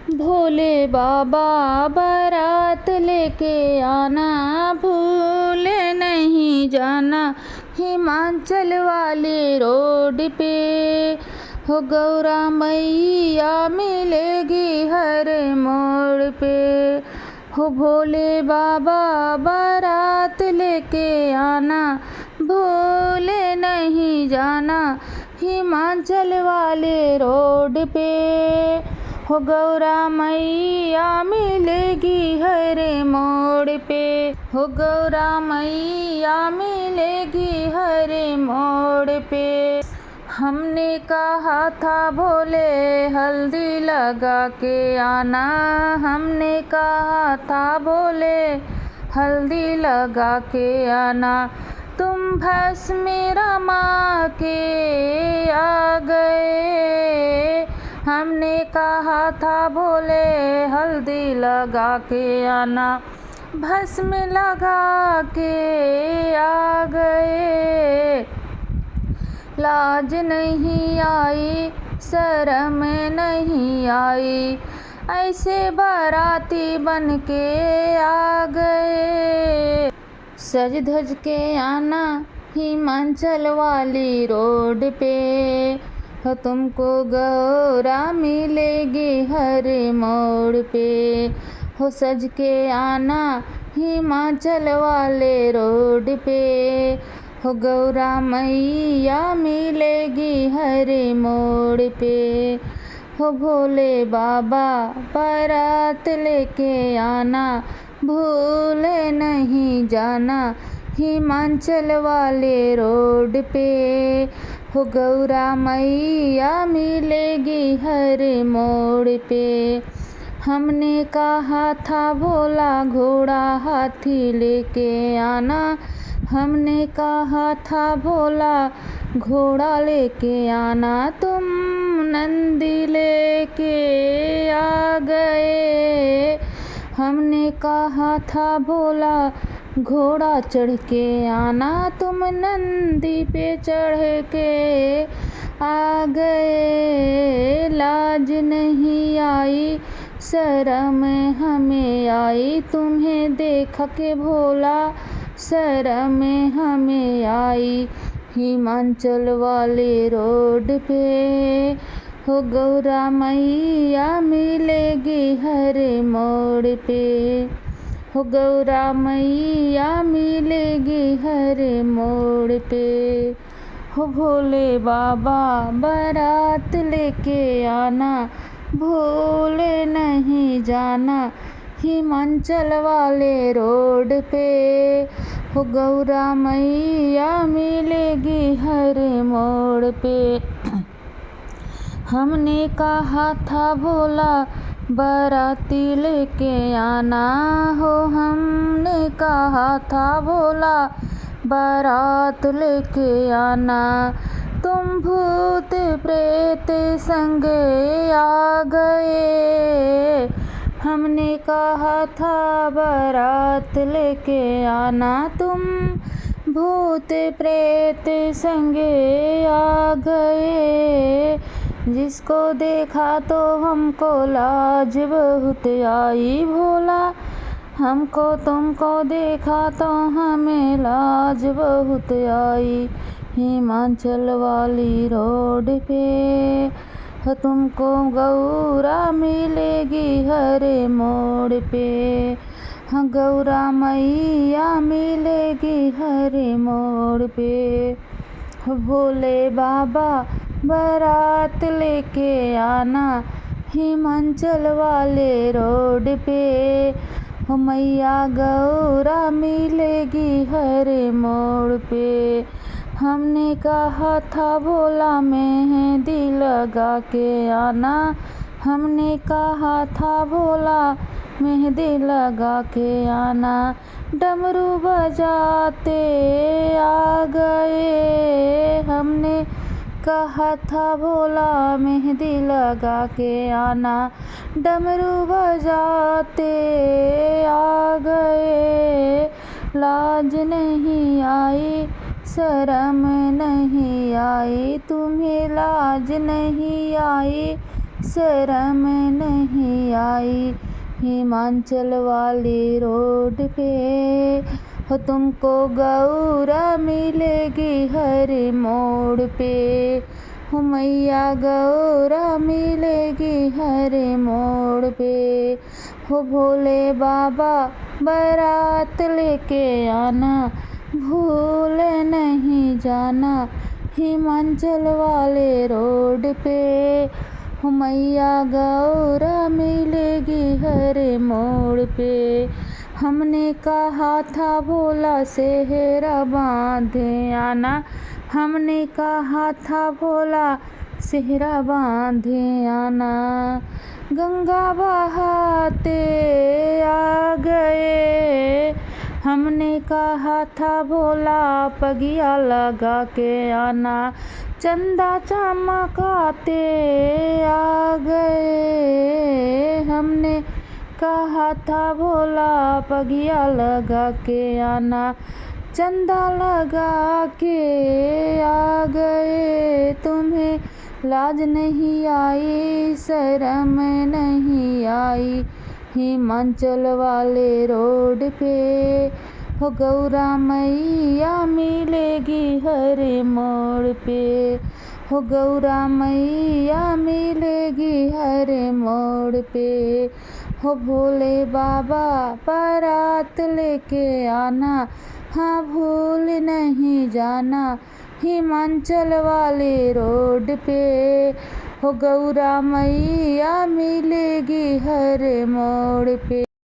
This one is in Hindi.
भोले बाबा बारात लेके आना, भूल नहीं जाना, हिमाचल वाले रोड पे हो गौरा मैया मिलेगी हर मोड़ पे। हो भोले बाबा बारात लेके आना, भूल नहीं जाना, हिमाचल वाले रोड पे हो गौरा मैया मिलेगी हर मोड़ पे। हो गौरा मैया मिलेगी हर मोड़ पे। हमने कहा था भोले हल्दी लगा के आना, हमने कहा था भोले हल्दी लगा के आना, तुम भस्म रमा के आ गए। हमने कहा था भोले हल्दी लगा के आना, भस्म लगा के आ गए। लाज नहीं आई, शर्म नहीं आई, ऐसे बाराती बन के आ गए। सज धज के आना हिमाचल वाली रोड पे, हो तुमको गौरा मिलेगी हर मोड़ पे। हो सज के आना हिमाचल वाले रोड पे, हो गौरा मैया मिलेगी हर मोड़ पे। हो भोले बाबा बारात लेके आना, भूल नहीं जाना, हिमाचल वाले रोड पे। हो गौरा मैया मिलेगी हर मोड़ पे। हमने कहा था भोला घोड़ा हाथी लेके आना, हमने कहा था भोला घोड़ा लेके आना, तुम नंदी लेके आ गए। हमने कहा था भोला घोड़ा चढ़ के आना, तुम नंदी पे चढ़ के आ गए। लाज नहीं आई, शर्म हमें आई, तुम्हें देख के भोला शर्म हमें आई। हिमाचल वाले रोड पे हो गौरा मैया मिलेगी हर मोड़ पे। हो गौरा मैया मिलेगी हर मोड़ पे। हो भोले बाबा बारात लेके आना, भूल नहीं जाना, हिमाचल वाले रोड पे। हो गौरा मैया मिलेगी हर मोड़ पे। हमने कहा था भोला बाराती लेके आना, हो हमने कहा था भोला बारात लेके आना, तुम भूत प्रेत संग आ गए। हमने कहा था बारात लेके आना, तुम भूत प्रेत संग आ गए। जिसको देखा तो हमको लाज बहुत आई भोला, हमको तुमको देखा तो हमें लाज बहुत आई। हिमाचल वाली रोड पे हो तुमको गौरा मिलेगी हर मोड़ पे। हाँ गौरा मैया मिलेगी हर मोड़ पे। हो भोले बाबा बारात लेके आना, हिमाचल वाले रोड पे। हो मैया गौरा मिलेगी हर मोड़ पे। हमने कहा था भोला मेहंदी लगा के आना, हमने कहा था भोला मेहंदी लगा के आना, डमरू बजाते आ गए। हमने कहा था भोला मेहंदी लगा के आना, डमरू बजाते आ गए। लाज नहीं आई, शर्म नहीं आई, तुम्हें लाज नहीं आई, शर्म नहीं आई हिमाचल वाले रोड पे। हो तुमको गौरा मिलेगी हर मोड़ पे। हो मैया गौरा मिलेगी हर मोड़ पे। हो भोले बाबा बारात लेके आना, भूल नहीं जाना हिमाचल वाले रोड पे। हो मैया गौरा मिलेगी हर मोड़ पे। हमने कहा था भोला सेहरा बांधे आना, हमने कहा था भोला सेहरा बांधे आना। गंगा बहाते आ गए, हमने कहा था भोला पगिया लगा के आना। चंदा चमकाते आ गए, हमने कहा था भोला पगिया लगा के आना। चंदा लगा के आ गए, तुम्हें लाज नहीं आई शर्म नहीं आई हिमाचल वाले रोड पे। हो गौरा मैया मिलेगी हर मोड़ पे। हो गौरा मैया मिलेगी हर मोड़ पे। हो भोले बाबा बारात लेके आना, हाँ भूल नहीं जाना हिमाचल वाले रोड पे। हो गौरा मैया मिलेगी हर मोड़ पे।